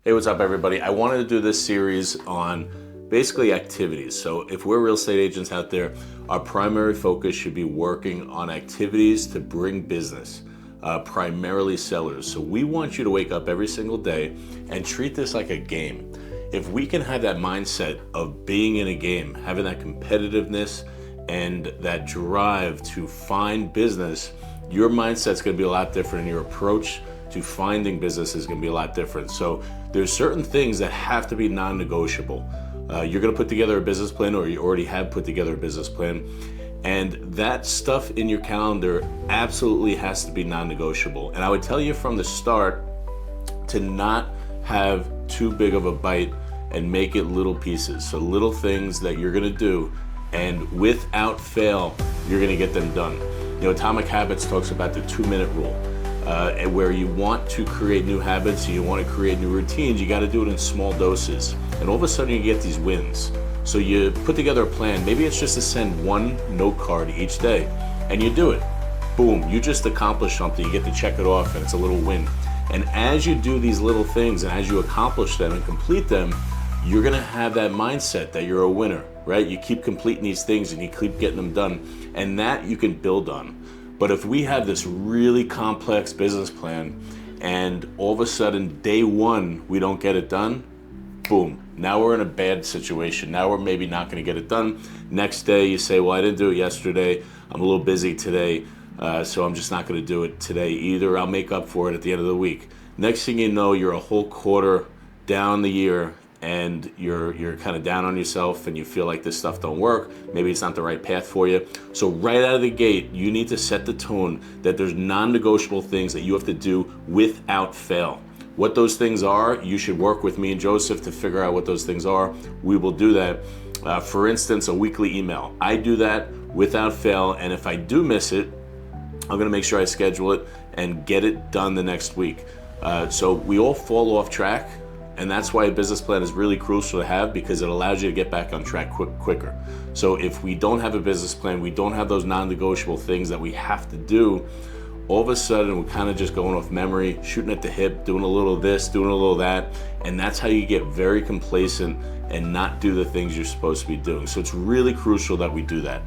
Hey, what's up, everybody? I wanted to do this series on basically activities. So if we're real estate agents out there, our primary focus should be working on activities to bring business, primarily sellers. So we want you to wake up every single day and treat this like a game. If we can have that mindset of being in a game, having that competitiveness and that drive to find business, your mindset's going to be a lot different, and your approach to finding business is going to be a lot different. So there's certain things that have to be non-negotiable. You're going to put together a business plan, or you already have put together a business plan, and that stuff in your calendar absolutely has to be non-negotiable. And I would tell you from the start to not have too big of a bite and make it little pieces. So little things that you're going to do, and without fail, you're going to get them done. You know, Atomic Habits talks about the 2-minute rule. And where you want to create new habits, you want to create new routines, you got to do it in small doses. And all of a sudden you get these wins. So you put together a plan. Maybe it's just to send one note card each day, and you do it. Boom, you just accomplished something. You get to check it off, and it's a little win. And as you do these little things, and as you accomplish them and complete them, you're going to have that mindset that you're a winner, right? You keep completing these things and you keep getting them done, and that you can build on. But if we have this really complex business plan and all of a sudden day one we don't get it done, boom, now we're in a bad situation. Now we're maybe not going to get it done. Next day you say, well, I didn't do it yesterday, I'm a little busy today, so I'm just not going to do it today either. I'll make up for it at the end of the week. Next thing you know, you're a whole quarter down the year, and you're kind of down on yourself, and you feel like this stuff don't work. Maybe it's not the right path for you. So right out of the gate, you need to set the tone that there's non-negotiable things that you have to do without fail. What those things are, you should work with me and Joseph to figure out what those things are. We will do that. For instance, a weekly email. I do that without fail, and if I do miss it, I'm gonna make sure I schedule it and get it done the next week. So we all fall off track. And that's why a business plan is really crucial to have, because it allows you to get back on track quicker. So if we don't have a business plan, we don't have those non-negotiable things that we have to do, all of a sudden we're kind of just going off memory, shooting at the hip, doing a little of this, doing a little of that. And that's how you get very complacent and not do the things you're supposed to be doing. So it's really crucial that we do that.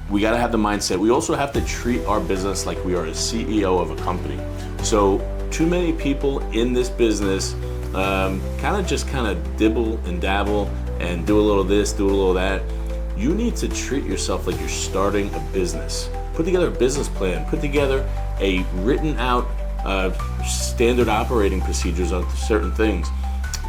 We got to have the mindset. We also have to treat our business like we are a CEO of a company. So too many people in this business kind of dibble and dabble and do a little of this, do a little of that. You need to treat yourself like you're starting a business. Put together a business plan. Put together a written out standard operating procedures on certain things.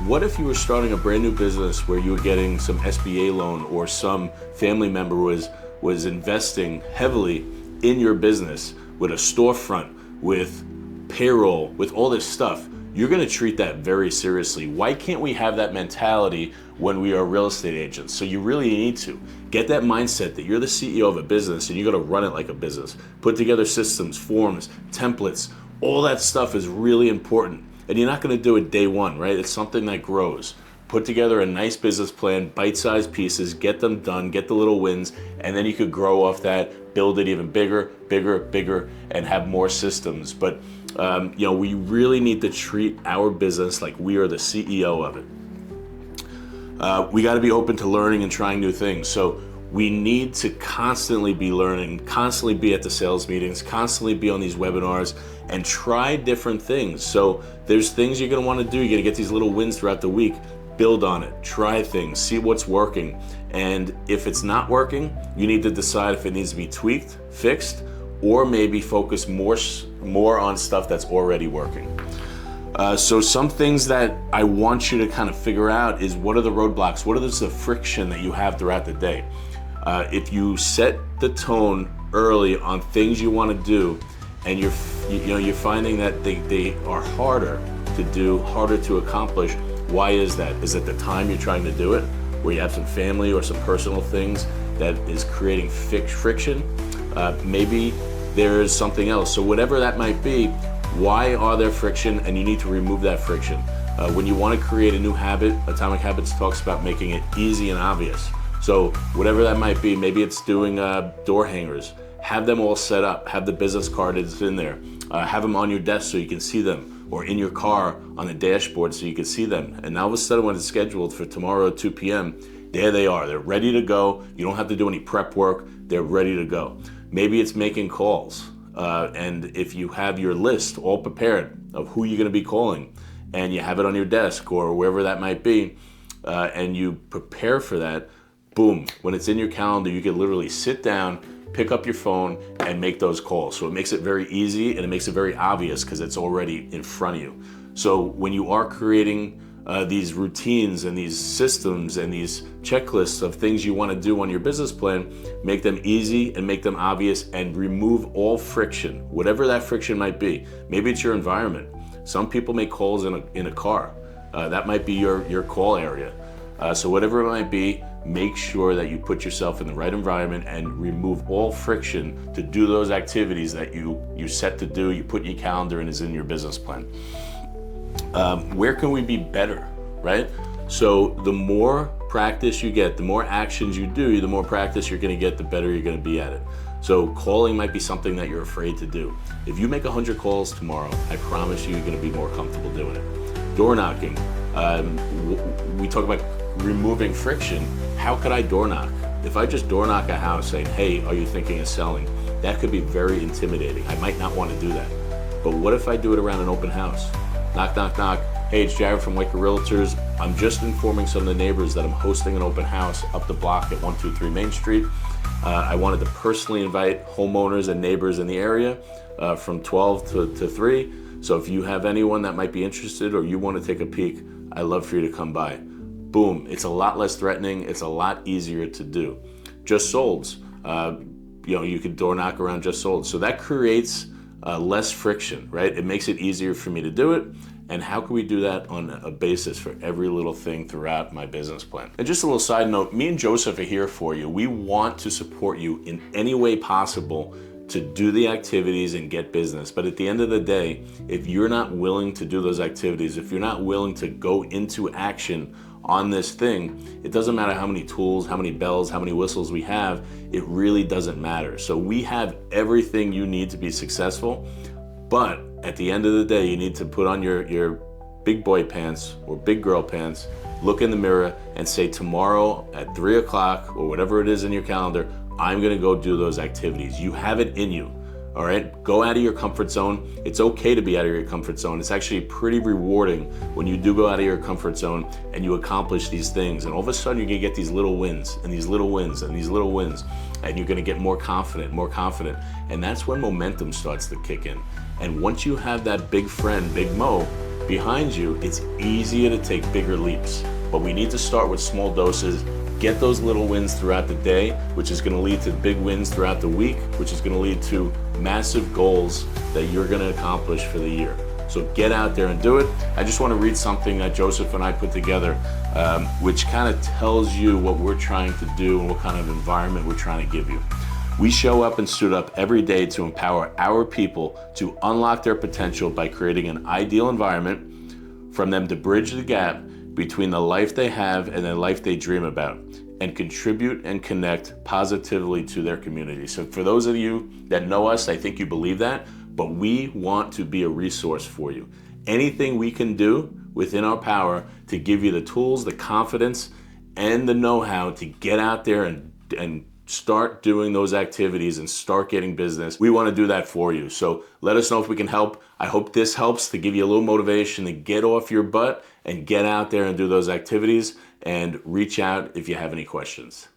What if you were starting a brand new business where you were getting some SBA loan, or some family member was investing heavily in your business with a storefront, with payroll, with all this stuff? You're going to treat that very seriously. Why can't we have that mentality when we are real estate agents? So you really need to get that mindset that you're the CEO of a business and you're going to run it like a business. Put together systems, forms, templates. All that stuff is really important. And you're not going to do it day one, right? It's something that grows. Put together a nice business plan, bite-sized pieces, get them done, get the little wins, and then you could grow off that, build it even bigger, and have more systems. But we really need to treat our business like we are the CEO of it. We got to be open to learning and trying new things. So we need to constantly be learning, constantly be at the sales meetings, constantly be on these webinars, and try different things. So there's things you're going to want to do. You're going to get these little wins throughout the week. Build on it, try things, see what's working. And if it's not working, you need to decide if it needs to be tweaked, fixed, or maybe focus more on stuff that's already working. So some things that I want you to kind of figure out is, what are the roadblocks? What is the friction that you have throughout the day? If you set the tone early on things you want to do, and you're finding that they are harder to do, harder to accomplish, why is that? Is it the time you're trying to do it, where you have some family or some personal things that is creating friction? Maybe there's something else. So whatever that might be, why are there friction? And you need to remove that friction. When you want to create a new habit, Atomic Habits talks about making it easy and obvious. So whatever that might be, maybe it's doing door hangers. Have them all set up. Have the business cards in there. Have them on your desk so you can see them. or in your car on the dashboard so you can see them. And all of a sudden when it's scheduled for tomorrow at 2 p.m., there they are. They're ready to go. You don't have to do any prep work. They're ready to go. Maybe it's making calls. And if you have your list all prepared of who you're going to be calling, and you have it on your desk or wherever that might be, and you prepare for that, boom, when it's in your calendar, you can literally sit down, pick up your phone, and make those calls. So it makes it very easy, and it makes it very obvious because it's already in front of you. So when you are creating these routines and these systems and these checklists of things you want to do on your business plan, make them easy and make them obvious, and remove all friction, whatever that friction might be. Maybe it's your environment. Some people make calls in a car. That might be your call area. So whatever it might be, make sure that you put yourself in the right environment and remove all friction to do those activities that you set to do, you put in your calendar and is in your business plan. Where can we be better, right? So the more practice you get, the more actions you do, the more practice you're going to get, the better you're going to be at it. So calling might be something that you're afraid to do. If you make 100 calls tomorrow, I promise you're going to be more comfortable doing it. Door knocking. We talk about removing friction. How could I door knock? If I just door knock a house saying, hey, are you thinking of selling? That could be very intimidating. I might not want to do that. But what if I do it around an open house? Knock, knock, knock. Hey, it's Jared from Weichert Realtors. I'm just informing some of the neighbors that I'm hosting an open house up the block at 123 Main Street. I wanted to personally invite homeowners and neighbors in the area from 12 to 3. So if you have anyone that might be interested or you want to take a peek, I'd love for you to come by. Boom. It's a lot less threatening. It's a lot easier to do. Just solds. You could door knock around just solds. So that creates less friction, right? It makes it easier for me to do it. And how can we do that on a basis for every little thing throughout my business plan? And just a little side note, me and Joseph are here for you. We want to support you in any way possible to do the activities and get business. But at the end of the day, if you're not willing to do those activities, if you're not willing to go into action on this thing, it doesn't matter how many tools, how many bells, how many whistles we have, it really doesn't matter. So we have everything you need to be successful, but at the end of the day, you need to put on your big boy pants or big girl pants, look in the mirror and say, tomorrow at 3 o'clock or whatever it is in your calendar, I'm gonna go do those activities. You have it in you, all right? Go out of your comfort zone. It's okay to be out of your comfort zone. It's actually pretty rewarding when you do go out of your comfort zone and you accomplish these things. And all of a sudden you're gonna get these little wins and these little wins and these little wins, and you're gonna get more confident. And that's when momentum starts to kick in. And once you have that big friend, Big Mo, behind you, it's easier to take bigger leaps. But we need to start with small doses, get those little wins throughout the day, which is gonna lead to big wins throughout the week, which is gonna lead to massive goals that you're gonna accomplish for the year. So get out there and do it. I just wanna read something that Joseph and I put together, which kind of tells you what we're trying to do and what kind of environment we're trying to give you. We show up and suit up every day to empower our people to unlock their potential by creating an ideal environment from them to bridge the gap between the life they have and the life they dream about, and contribute and connect positively to their community. So for those of you that know us, I think you believe that, but we want to be a resource for you. Anything we can do within our power to give you the tools, the confidence, and the know-how to get out there and start doing those activities and start getting business. We want to do that for you. So let us know if we can help. I hope this helps to give you a little motivation to get off your butt and get out there and do those activities, and reach out if you have any questions.